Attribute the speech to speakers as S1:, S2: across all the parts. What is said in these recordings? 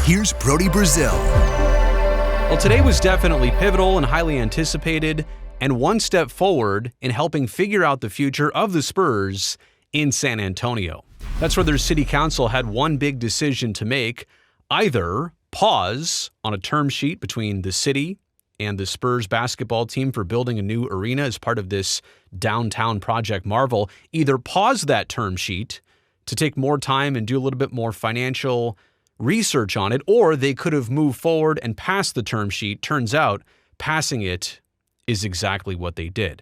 S1: here's Brody Brazil.
S2: Well, today was definitely pivotal and highly anticipated, and one step forward in helping figure out the future of the Spurs in San Antonio. That's where their city council had one big decision to make: either pause on a term sheet between the city and the Spurs basketball team for building a new arena as part of this downtown Project Marvel, either pause that term sheet to take more time and do a little bit more financial research on it, or they could have moved forward and passed the term sheet. Turns out passing it is exactly what they did.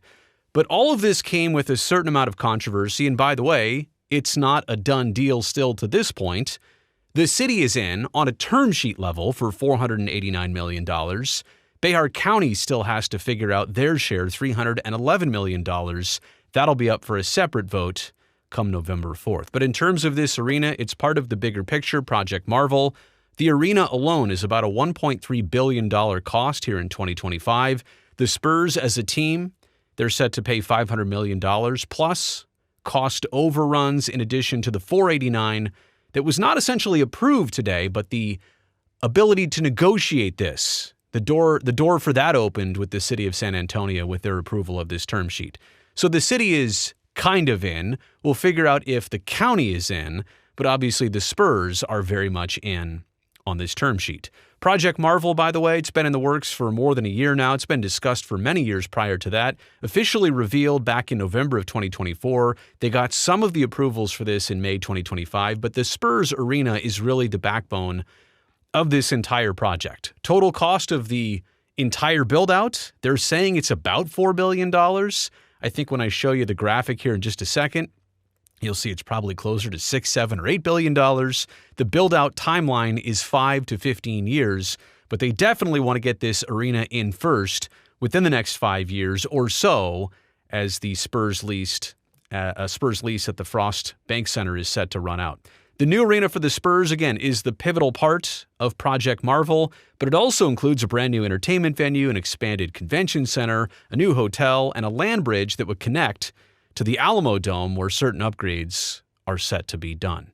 S2: But all of this came with a certain amount of controversy, and by the way, it's not a done deal still to this point. The city is in on a term sheet level for $489 million. Bayard County still has to figure out their share, $311 million. That'll be up for a separate vote come November 4th. But in terms of this arena, it's part of the bigger picture, Project Marvel. The arena alone is about a $1.3 billion cost here in 2025. The Spurs as a team, they're set to pay $500 million plus cost overruns in addition to the $489 that was not essentially approved today, but the ability to negotiate this. The door for that opened with the city of San Antonio with their approval of this term sheet. So the city is kind of in. We'll figure out if the county is in, but obviously the Spurs are very much in on this term sheet. Project Marvel, by the way, it's been in the works for more than a year now. It's been discussed for many years prior to that. Officially revealed back in November of 2024. They got some of the approvals for this in May 2025, but the Spurs arena is really the backbone of this entire project. Total cost of the entire build-out, they're saying it's about $4 billion. I think when I show you the graphic here in just a second, you'll see it's probably closer to $6, $7, or $8 billion. The build-out timeline is 5 to 15 years, but they definitely want to get this arena in first within the next 5 years or so, as the Spurs lease at the Frost Bank Center is set to run out. The new arena for the Spurs, again, is the pivotal part of Project Marvel, but it also includes a brand new entertainment venue, an expanded convention center, a new hotel, and a land bridge that would connect to the Alamo Dome, where certain upgrades are set to be done.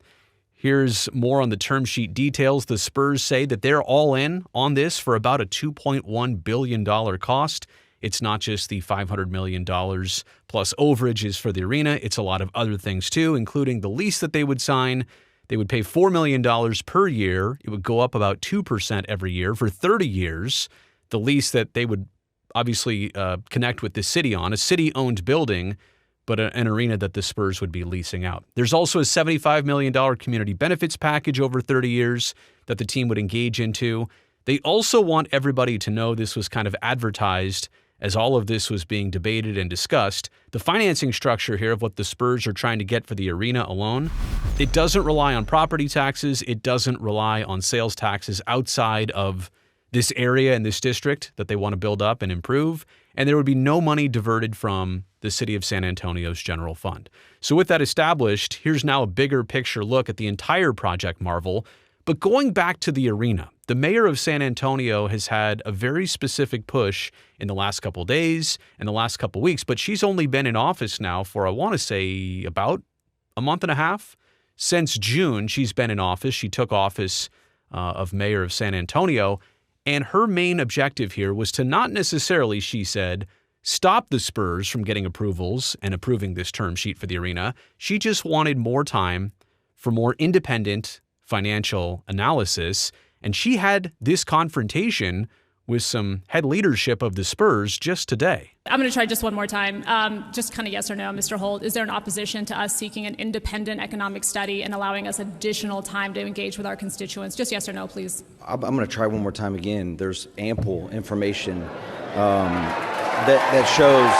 S2: Here's more on the term sheet details. The Spurs say that they're all in on this for about a $2.1 billion cost. It's not just the $500 million plus overages for the arena. It's a lot of other things too, including the lease that they would sign. They would pay $4 million per year. It would go up about 2% every year for 30 years. The lease that they would obviously connect with the city on, a city-owned building, but an arena that the Spurs would be leasing out. There's also a $75 million community benefits package over 30 years that the team would engage into. They also want everybody to know, this was kind of advertised as all of this was being debated and discussed, the financing structure here of what the Spurs are trying to get for the arena alone, it doesn't rely on property taxes. It doesn't rely on sales taxes outside of this area and this district that they want to build up and improve. And there would be no money diverted from the city of San Antonio's general fund. So with that established, here's now a bigger picture look at the entire Project Marvel. But going back to the arena, the mayor of San Antonio has had a very specific push in the last couple of days and the last couple of weeks, but she's only been in office now for, I want to say, about a month and a half. Since June, she's been in office. She took office of mayor of San Antonio, and her main objective here was to not necessarily, she said, stop the Spurs from getting approvals and approving this term sheet for the arena. She just wanted more time for more independent financial analysis, and she had this confrontation with some head leadership of the Spurs just today.
S3: I'm going to try just one more time. Just kind of yes or no, Mr. Holt. Is there an opposition to us seeking an independent economic study and allowing us additional time to engage with our constituents? Just yes or no, please.
S4: I'm going to try one more time again. There's ample information that shows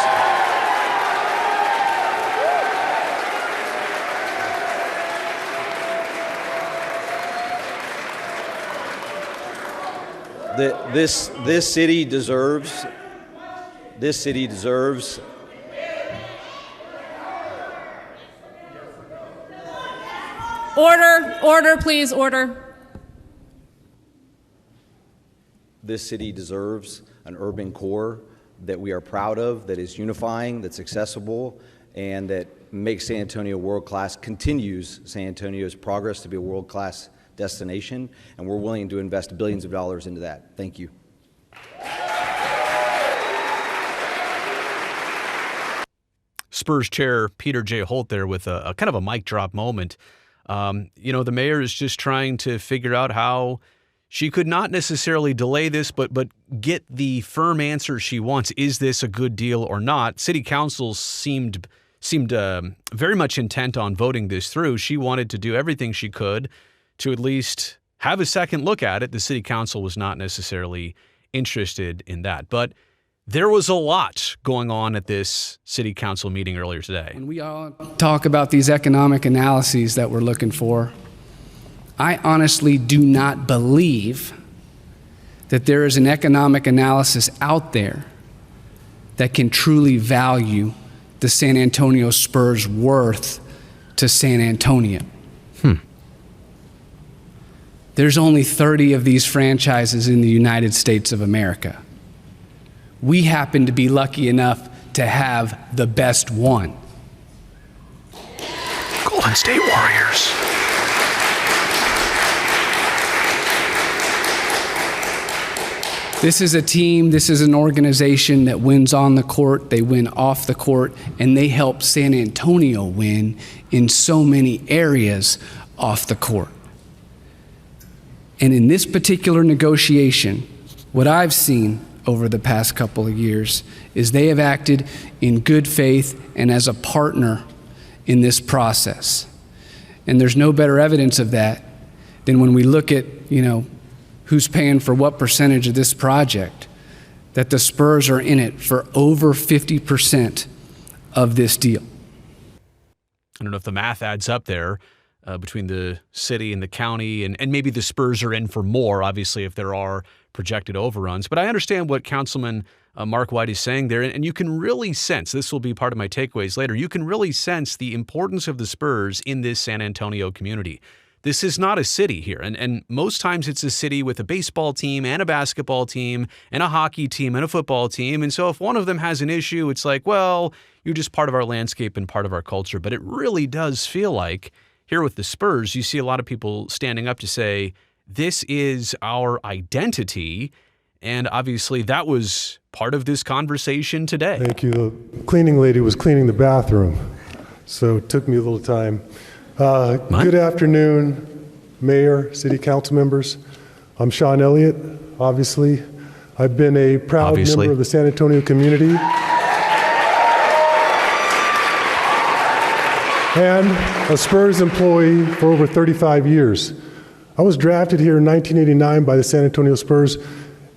S4: this city deserves
S3: Order, please, order.
S4: This city deserves an urban core that we are proud of, that is unifying, that's accessible, and that makes San Antonio world-class, continues San Antonio's progress to be a world-class destination, and we're willing to invest billions of dollars into that. Thank you.
S2: Spurs chair Peter J. Holt there with a kind of a mic drop moment. The mayor is just trying to figure out how she could not necessarily delay this, but get the firm answer she wants. Is this a good deal or not? City council seemed very much intent on voting this through. She wanted to do everything she could to at least have a second look at it. The city council was not necessarily interested in that. But there was a lot going on at this city council meeting earlier today.
S1: When we all talk about these economic analyses that we're looking for, I honestly do not believe that there is an economic analysis out there that can truly value the San Antonio Spurs' worth to San Antonio. There's only 30 of these franchises in the United States of America. We happen to be lucky enough to have the best one.
S2: Golden State Warriors.
S1: This is a team, this is an organization that wins on the court, they win off the court, and they help San Antonio win in so many areas off the court. And in this particular negotiation, what I've seen over the past couple of years is they have acted in good faith and as a partner in this process. And there's no better evidence of that than when we look at, who's paying for what percentage of this project, that the Spurs are in it for over 50% of this deal.
S2: I don't know if the math adds up there between the city and the county, and maybe the Spurs are in for more, obviously, if there are projected overruns. But I understand what Councilman Mark White is saying there, and you can really sense, this will be part of my takeaways later, you can really sense the importance of the Spurs in this San Antonio community. This is not a city here, and most times it's a city with a baseball team and a basketball team and a hockey team and a football team, and so if one of them has an issue, it's like, well, you're just part of our landscape and part of our culture. But it really does feel like, here with the Spurs, you see a lot of people standing up to say, this is our identity, and obviously that was part of this conversation today.
S5: Thank you. The cleaning lady was cleaning the bathroom, so it took me a little time. Good afternoon, Mayor, City Council members. I'm Sean Elliott, obviously. I've been a proud member of the San Antonio community and a Spurs employee for over 35 years. I was drafted here in 1989 by the San Antonio Spurs,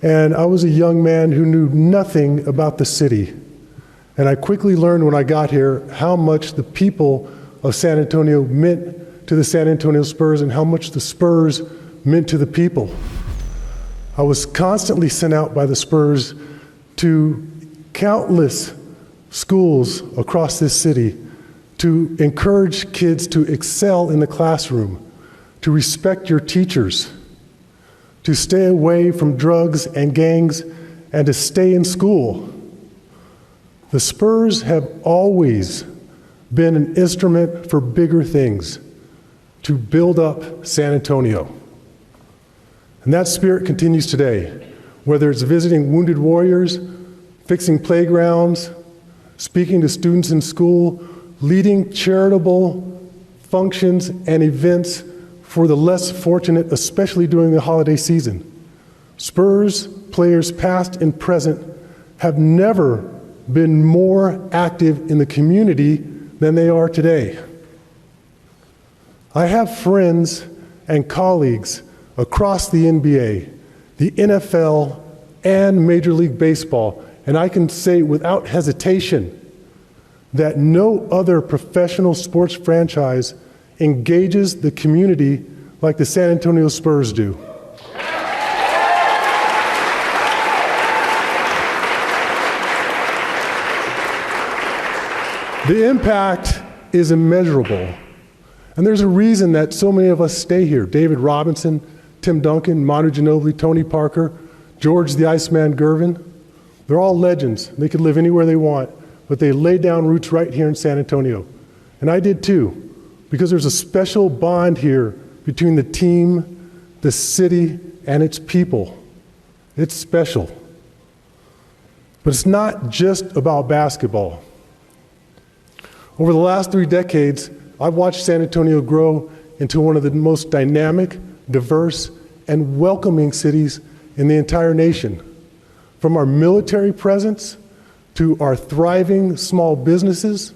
S5: and I was a young man who knew nothing about the city. And I quickly learned when I got here how much the people of San Antonio meant to the San Antonio Spurs and how much the Spurs meant to the people. I was constantly sent out by the Spurs to countless schools across this city to encourage kids to excel in the classroom, to respect your teachers, to stay away from drugs and gangs, and to stay in school. The Spurs have always been an instrument for bigger things, to build up San Antonio. And that spirit continues today, whether it's visiting wounded warriors, fixing playgrounds, speaking to students in school, leading charitable functions and events for the less fortunate, especially during the holiday season. Spurs players past and present have never been more active in the community than they are today. I have friends and colleagues across the NBA, the NFL, and Major League Baseball, and I can say without hesitation that no other professional sports franchise engages the community like the San Antonio Spurs do. The impact is immeasurable. And there's a reason that so many of us stay here. David Robinson, Tim Duncan, Manu Ginobili, Tony Parker, George the Iceman Gervin. They're all legends. They could live anywhere they want, but they laid down roots right here in San Antonio. And I did too, because there's a special bond here between the team, the city, and its people. It's special. But it's not just about basketball. Over the last 3 decades, I've watched San Antonio grow into one of the most dynamic, diverse, and welcoming cities in the entire nation. From our military presence, to our thriving small businesses,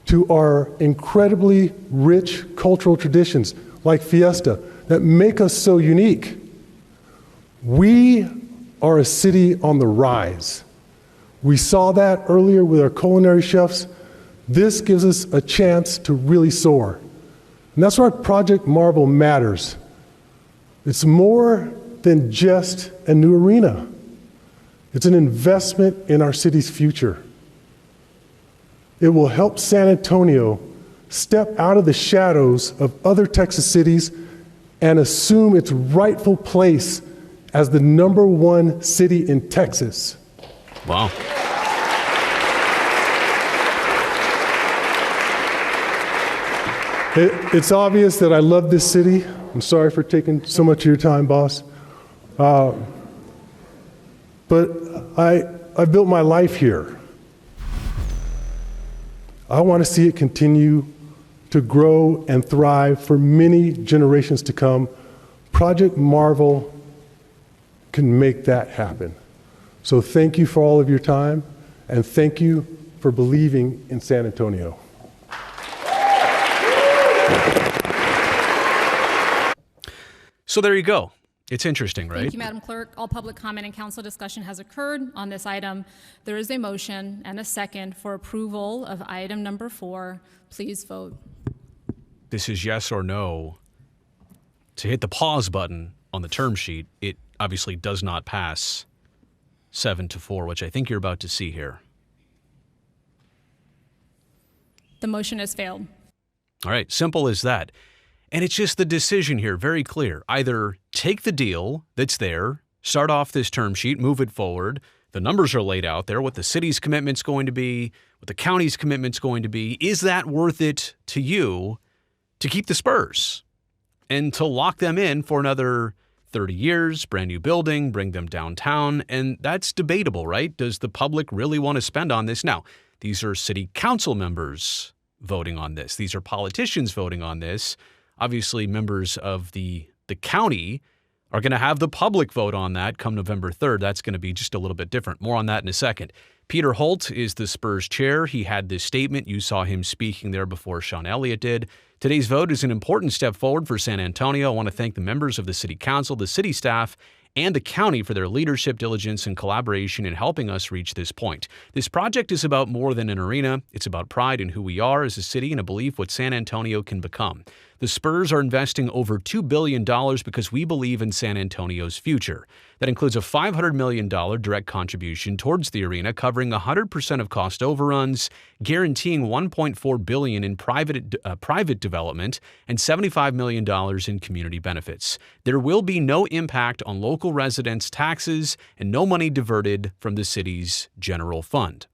S5: to our incredibly rich cultural traditions like Fiesta that make us so unique. We are a city on the rise. We saw that earlier with our culinary chefs. This gives us a chance to really soar. And that's why Project Marvel matters. It's more than just a new arena. It's an investment in our city's future. It will help San Antonio step out of the shadows of other Texas cities and assume its rightful place as the #1 city in Texas.
S2: Wow.
S5: It's obvious that I love this city. I'm sorry for taking so much of your time, boss. But I built my life here. I want to see it continue to grow and thrive for many generations to come. Project Marvel can make that happen. So thank you for all of your time, and thank you for believing in San Antonio.
S2: So there you go. It's interesting, right?
S3: Thank you, Madam Clerk. All public comment and council discussion has occurred on this item. There is a motion and a second for approval of item number 4. Please vote.
S2: This is yes or no. To hit the pause button on the term sheet, it obviously does not pass 7-4, which I think you're about to see here.
S3: The motion has failed.
S2: All right, simple as that. And it's just the decision here, very clear. Either take the deal that's there, start off this term sheet, move it forward. The numbers are laid out there, what the city's commitment's going to be, what the county's commitment's going to be. Is that worth it to you to keep the Spurs and to lock them in for another 30 years, brand new building, bring them downtown? And that's debatable, right? Does the public really want to spend on this? Now, these are city council members voting on this. These are politicians voting on this. Obviously, members of the county are going to have the public vote on that come November 3rd. That's going to be just a little bit different. More on that in a second. Peter Holt is the Spurs chair. He had this statement. You saw him speaking there before Sean Elliott did. Today's vote is an important step forward for San Antonio. I want to thank the members of the city council, the city staff, and the county for their leadership, diligence, and collaboration in helping us reach this point. This project is about more than an arena. It's about pride in who we are as a city and a belief what San Antonio can become. The Spurs are investing over $2 billion because we believe in San Antonio's future. That includes a $500 million direct contribution towards the arena, covering 100% of cost overruns, guaranteeing $1.4 billion in private development, and $75 million in community benefits. There will be no impact on local residents' taxes and no money diverted from the city's general fund.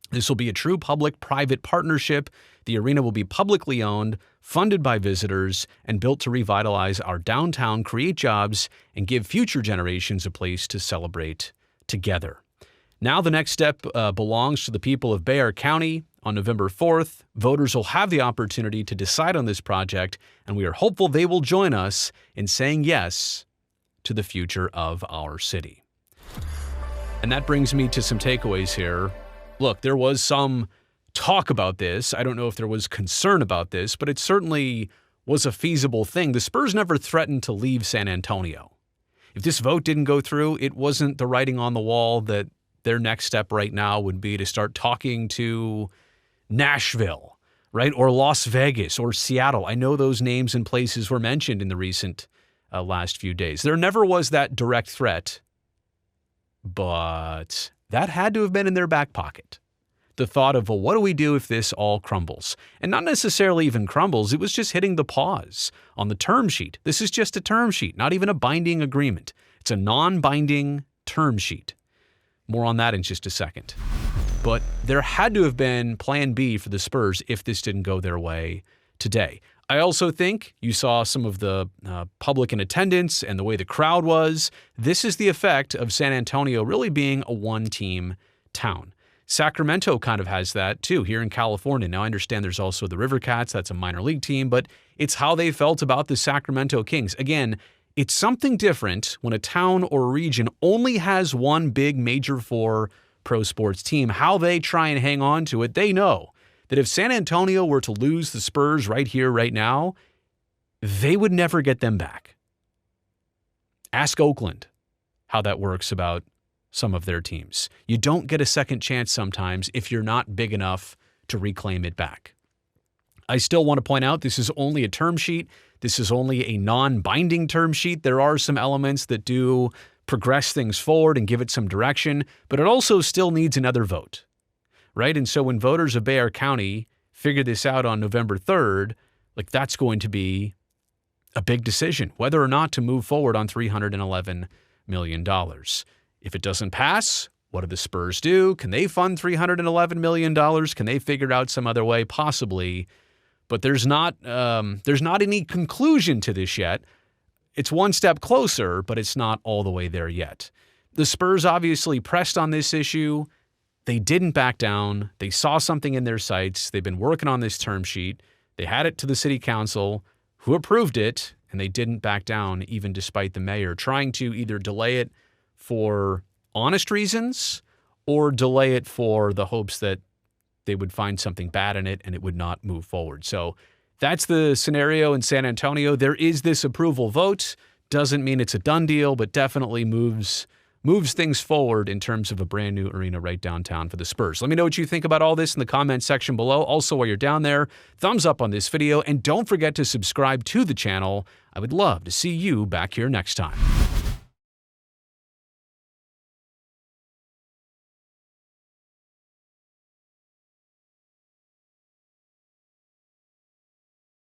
S2: This will be a true public-private partnership. The arena will be publicly owned, funded by visitors, and built to revitalize our downtown, create jobs, and give future generations a place to celebrate together. Now the next step belongs to the people of Bexar County. On November 4th, voters will have the opportunity to decide on this project, and we are hopeful they will join us in saying yes to the future of our city. And that brings me to some takeaways here. Look, there was some talk about this. I don't know if there was concern about this, but it certainly was a feasible thing. The Spurs never threatened to leave San Antonio. If this vote didn't go through, it wasn't the writing on the wall that their next step right now would be to start talking to Nashville, right? Or Las Vegas or Seattle. I know those names and places were mentioned in the recent last few days. There never was that direct threat, but that had to have been in their back pocket. The thought of, well, what do we do if this all crumbles? And not necessarily even crumbles, it was just hitting the pause on the term sheet. This is just a term sheet, not even a binding agreement. It's a non-binding term sheet. More on that in just a second. But there had to have been plan B for the Spurs if this didn't go their way today. I also think you saw some of the public in attendance and the way the crowd was. This is the effect of San Antonio really being a one-team town. Sacramento kind of has that too here in California. Now, I understand there's also the River Cats. That's a minor league team, but it's how they felt about the Sacramento Kings. Again, it's something different when a town or region only has one big Major 4 pro sports team. How they try and hang on to it, they know that if San Antonio were to lose the Spurs right here, right now, they would never get them back. Ask Oakland how that works about some of their teams. You don't get a second chance sometimes if you're not big enough to reclaim it back. I still want to point out this is only a term sheet. This is only a non-binding term sheet. There are some elements that do progress things forward and give it some direction, but it also still needs another vote, right? And so when voters of Bexar County figure this out on November 3rd, like that's going to be a big decision, whether or not to move forward on $311 million. If it doesn't pass, what do the Spurs do? Can they fund $311 million? Can they figure out some other way? Possibly. But there's not any conclusion to this yet. It's one step closer, but it's not all the way there yet. The Spurs obviously pressed on this issue. They didn't back down. They saw something in their sights. They've been working on this term sheet. They had it to the city council, who approved it, and they didn't back down even despite the mayor trying to either delay it for honest reasons or delay it for the hopes that they would find something bad in it and it would not move forward. So that's the scenario in San Antonio. There is this approval vote. Doesn't mean it's a done deal, but definitely moves things forward in terms of a brand new arena right downtown for the Spurs. Let me know what you think about all this in the comments section below. Also, while you're down there, thumbs up on this video and don't forget to subscribe to the channel. I would love to see you back here next time.